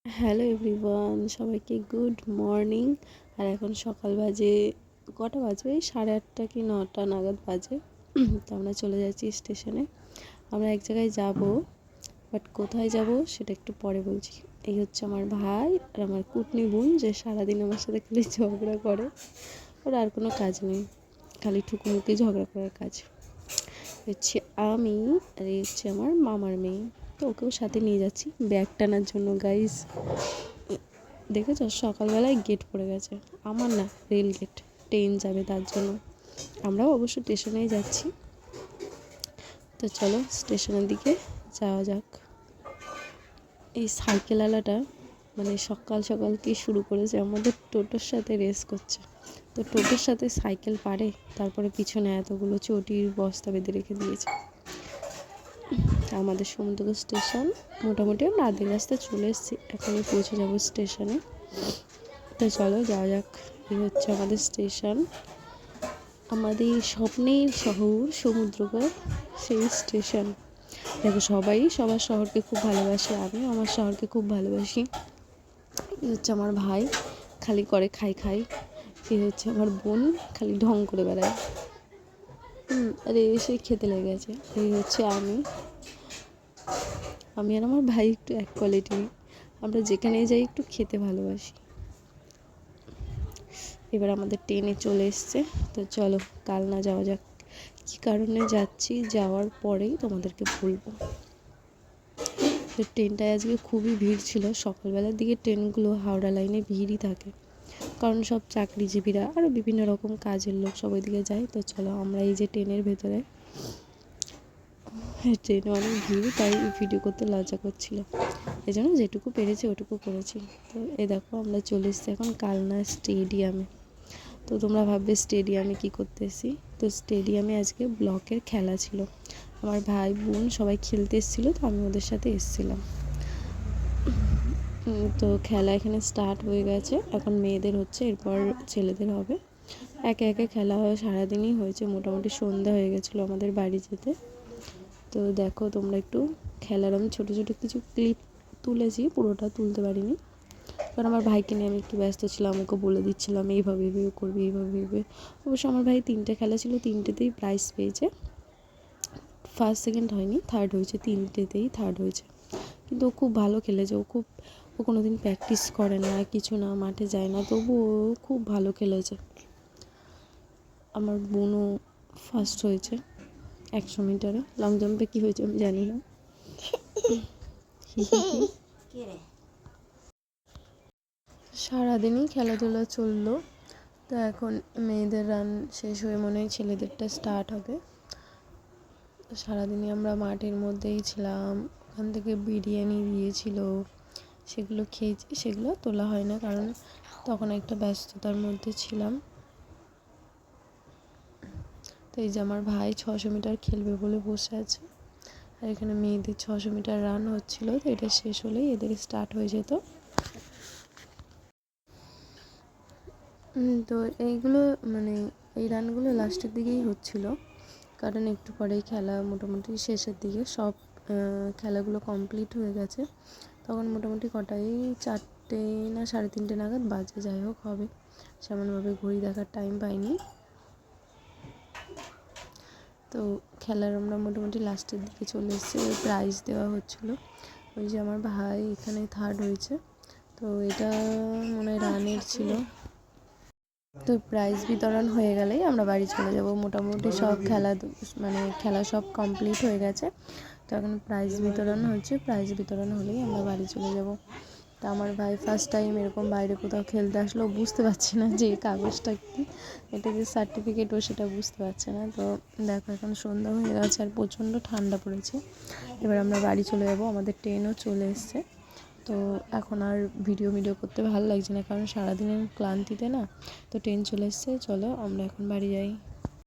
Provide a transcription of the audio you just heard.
Hello everyone, সবাইকে good morning. আর এখন সকাল বাজে কটা বাজে, এই 8:30 কি 9টা নাগাদ বাজে। তো আমরা চলে যাচ্ছি স্টেশনে। আমরা এক জায়গায় যাব, বাট কোথায় যাব সেটা একটু পরে বলছি। এই হচ্ছে আমার ভাই আর আমার কুটনি বোন, যে সারাদিন আমার সাথে খালি ঝগড়া করে। ওর আর কোনো কাজ নেই, খালি ঠুকুমুকি ঝগড়া করার কাজ। হচ্ছে আমি, আর এই হচ্ছে আমার মামার মেয়ে। তো ওকেও সাথে নিয়ে যাচ্ছি ব্যাগ টানার জন্য। গাইস দেখেছো, সকালবেলায় গেট পড়ে গেছে। আমার না, রেল গেট, ট্রেন যাবে তার জন্য। আমরাও অবশ্য স্টেশনেই যাচ্ছি। তো চলো স্টেশনের দিকে যাওয়া যাক। এই সাইকেলওয়ালাটা মানে সকাল সকাল কি শুরু করেছে, আমাদের টোটোর সাথে রেস করছে। তো টোটোর সাথে সাইকেল পারে, তারপরে পিছনে এতগুলো চটির বস্তা বেঁধে রেখে দিয়েছে। আমাদের সমুদ্র স্টেশন মোটামুটি আমরা আধেক রাস্তায় চলে এসেছি, এখনই পৌঁছে যাবো স্টেশনে। তো চলো যাওয়া যাক। এই হচ্ছে আমাদের স্টেশন, আমাদের স্বপ্নের শহর সমুদ্রকর সেই স্টেশন। দেখো, সবাই সবার শহরকে খুব ভালোবাসে, আমিও আমার শহরকে খুব ভালোবাসি। এই হচ্ছে আমার ভাই, খালি করে খাই খাই। এই হচ্ছে আমার বোন, খালি ঢং করে বেড়ায়। আরে এসে খেতে লেগে গেছে। এই হচ্ছে আমি আর আমার ভাই একটু এক কোয়ালিটি। আমরা যেখানে যাই একটু খেতে ভালোবাসি। এবার আমাদের ট্রেনে চলে এসছে। তো চলো কালনা যাওয়া যাক। কী কারণে যাচ্ছি যাওয়ার পরেই তোমাদেরকে বলবো। তো ট্রেনটায় আজকে খুবই ভিড় ছিল। সকালবেলার দিকে ট্রেনগুলো হাওড়া লাইনে ভিড়ই থাকে, কারণ সব চাকরিজীবীরা আরও বিভিন্ন রকম কাজের লোক সব ওইদিকে যায়। তো চলো আমরা এই যে ট্রেনের ভেতরে, ট্রেনে অনেক ভিড়, তাই ভিডিও করতে লজ্জা করছিল। এই জন্য যেটুকু পেরেছি ওটুকু করেছি। তো এই দেখো আমরা চলে এসেছি এখন কালনা স্টেডিয়ামে। তো তোমরা ভাববে স্টেডিয়ামে কী করতে এসেছি। তো স্টেডিয়ামে আজকে ব্লকের খেলা ছিল, আমার ভাই বোন সবাই খেলতে এসেছিলো, তো আমি ওদের সাথে এসেছিলাম। তো খেলা এখানে স্টার্ট হয়ে গেছে, এখন মেয়েদের হচ্ছে, এরপর ছেলেদের হবে। একে একে খেলা হয়, সারাদিনই হয়েছে, মোটামুটি সন্ধ্যা হয়ে গেছিলো আমাদের বাড়ি যেতে। তো দেখো তোমরা একটু খেলার আমি ছোটো ছোটো কিছু ক্লিপ তুলেছি, পুরোটা তুলতে পারিনি, কারণ আমার ভাইকে নিয়ে আমি একটু ব্যস্ত ছিলাম। ওকে বলে দিচ্ছিলাম এইভাবে এইভাবে করবি, এইভাবে এইভাবে। অবশ্য আমার ভাই 3টে খেলা ছিল, 3টেতেই প্রাইজ পেয়েছে। ফার্স্ট সেকেন্ড হয়নি, থার্ড হয়েছে, 3টেতেই থার্ড হয়েছে। কিন্তু ও খুব ভালো খেলেছে। ও কোনো দিন প্র্যাকটিস করে না, কিছু না, মাঠে যায় না, তবু ও খুব ভালো খেলেছে। আমার বোনও ফার্স্ট হয়েছে 100 মিটারে। লং জাম্পে কী হয়েছে আমি জানি না। সারাদিনই খেলাধুলা চললো। তো এখন মেয়েদের রান শেষ হয়ে মনে হয় ছেলেদেরটা স্টার্ট হবে। সারাদিনই আমরা মাঠের মধ্যেই ছিলাম। ওখান থেকে বিরিয়ানি দিয়েছিল, সেগুলো খেয়েছি। সেগুলো তোলা হয় না, কারণ তখন একটা ব্যস্ততার মধ্যে ছিলাম। তো এই যে আমার ভাই 600 মিটার খেলবে বলে বসে আছে। আর এখানে মেয়েদের 600 মিটার রান হচ্ছিল, তো এটা শেষ হলেই এদের স্টার্ট হয়ে যেত। তো এইগুলো মানে এই রানগুলো লাস্টের দিকেই হচ্ছিল, কারণ একটু পরেই খেলা মোটামুটি শেষের দিকে। সব খেলাগুলো কমপ্লিট হয়ে গেছে। তখন মোটামুটি কটায় 4টে না 3:30 নাগাদ বাজে, যাই হোক হবে। সেমনভাবে ঘড়ি দেখার টাইম পাইনি। তো খেলার আমরা মোটামুটি লাস্টের দিকে চলে এসেছি। প্রাইজ দেওয়া হচ্ছিলো। ওই যে আমার ভাই এখানে থার্ড হয়েছে, তো এটা মনে হয় রানের ছিল। তো প্রাইজ বিতরণ হয়ে গেলেই আমরা বাড়ি চলে যাব। মোটামুটি সব খেলা সব কমপ্লিট হয়ে গেছে। তো এখন প্রাইজ বিতরণ হচ্ছে, প্রাইজ বিতরণ হলেই আমরা বাড়ি চলে যাব। তা আমার ভাই ফার্স্ট টাইম এরকম বাইরে কোথাও খেলতে আসলো, বুঝতে পারছি না যে কাগজটা কি, এটা যে সার্টিফিকেট ও সেটা বুঝতে পারছে না। তো দেখো এখন সন্ধ্যা হয়ে গেছে আর প্রচণ্ড ঠান্ডা পড়েছে। এবার আমরা বাড়ি চলে যাব, আমাদের ট্রেনও চলে এসছে। তো এখন আর ভিডিও করতে ভালো লাগছে না, কারণ সারাদিনের ক্লান্তিতে না। তো ট্রেন চলে এসছে, চলো আমরা এখন বাড়ি যাই।